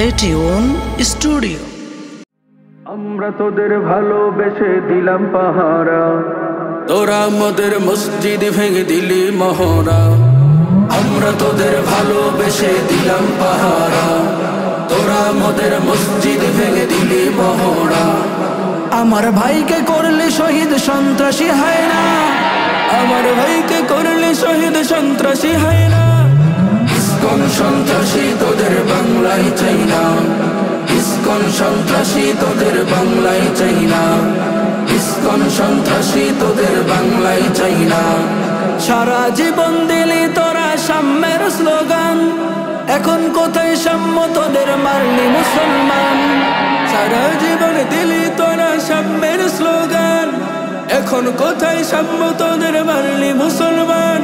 এটিউন studio. আমরা তোদের ভালোবেসে দিলাম পাহারা, তোরা আমাদের মসজিদ ভেঙে দিলি মহড়া। আমরা তোদের ভালোবেসে দিলাম পাহারা, তোরা আমাদের মসজিদ ভেঙে দিলি মহড়া। আমার ভাইকে করলে শহীদ সন্ত্রাসী হয় না, আমার ভাইকে করলে শহীদ সন্ত্রাসী হয় না। ইসকন সন্ত্রাসী তোদের বাংলায় চাই না, ইসকন সন্ত্রাসী তোদের বাংলায় চাই না, ইসকন সন্ত্রাসী তোদের বাংলায় চাই না। সারা জীবন দিলি তোরা সাম্যের স্লোগান, এখন কোথায় সাম্য তোদের মারলি মুসলমান। সারা জীবন দিলি তোরা সাম্যের স্লোগান, এখন কোথায় সাম্য তোদের মারলি মুসলমান।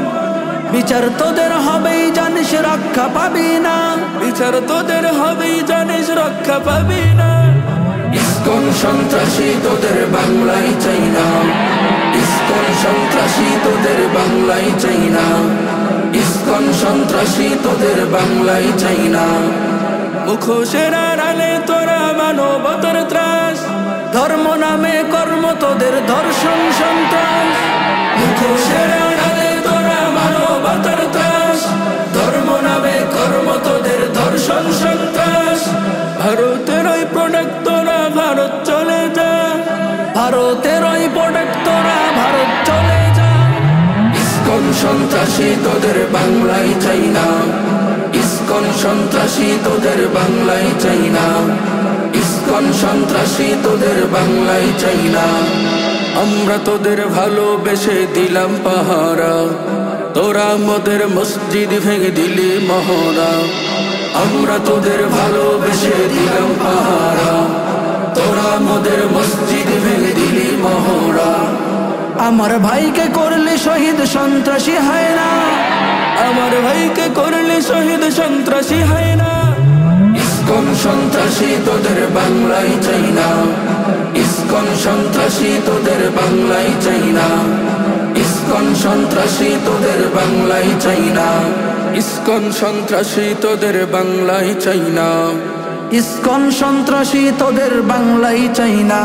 বিচার তোদের হবেই জানিস রক্ষা পাবি না, বিচার তোদের হবেই জানিস রক্ষা পাবি না। ইসকন সন্ত্রাসী তোদের বাংলায় চাই না, ইসকন সন্ত্রাসী তোদের বাংলায় চাই না, ইসকন সন্ত্রাসী তোদের বাংলায় চাই না। মুখোশের আড়ালে তোরা মানবতার ত্রাস, ধর্ম নামে কর্ম তোদের ধর্ষণ সন্ত্রাস। মুখোশের আড়ালে তোরা মানবতার ত্রাস, ধর্ম নামে কর্ম তোদের ধর্ষণ সন্ত্রাস। ভারতের ওই প্রোডাক্ট তোরা ভারত চলে যা, ভারতের ওই প্রোডাক্ট তোরা ভারত চলে যা। ইসকন সন্ত্রাসী তোদের বাংলায় চাই না, ইসকন সন্ত্রাসী তোদের বাংলায় চাই না, ইসকন সন্ত্রাসী তোদের বাংলায় চাই না। আমরা তোদের ভালোবেসে দিলাম পাহারা, তোরা আমাদের মসজিদ ভেঙে দিলি মহড়া। আমরা তোদের ভালোবেসে দিলাম পাহারা, তোরা আমাদের মসজিদ ভেঙে দিলি মহড়া। আমার ভাইকে করলে শহীদ সন্ত্রাসী হয় না, আমার ভাইকে করলে শহীদ সন্ত্রাসী হয় না। ইসকন সন্ত্রাসী তোদের বাংলায় চাই না, ইসকন সন্ত্রাসী তোদের বাংলায় চাই না, ইসকন সন্ত্রাসী তোদের বাংলায় চাই না, ইসকন সন্ত্রাসী তোদের বাংলায় চাই না, ইসকন সন্ত্রাসী তোদের বাংলায় চাই না।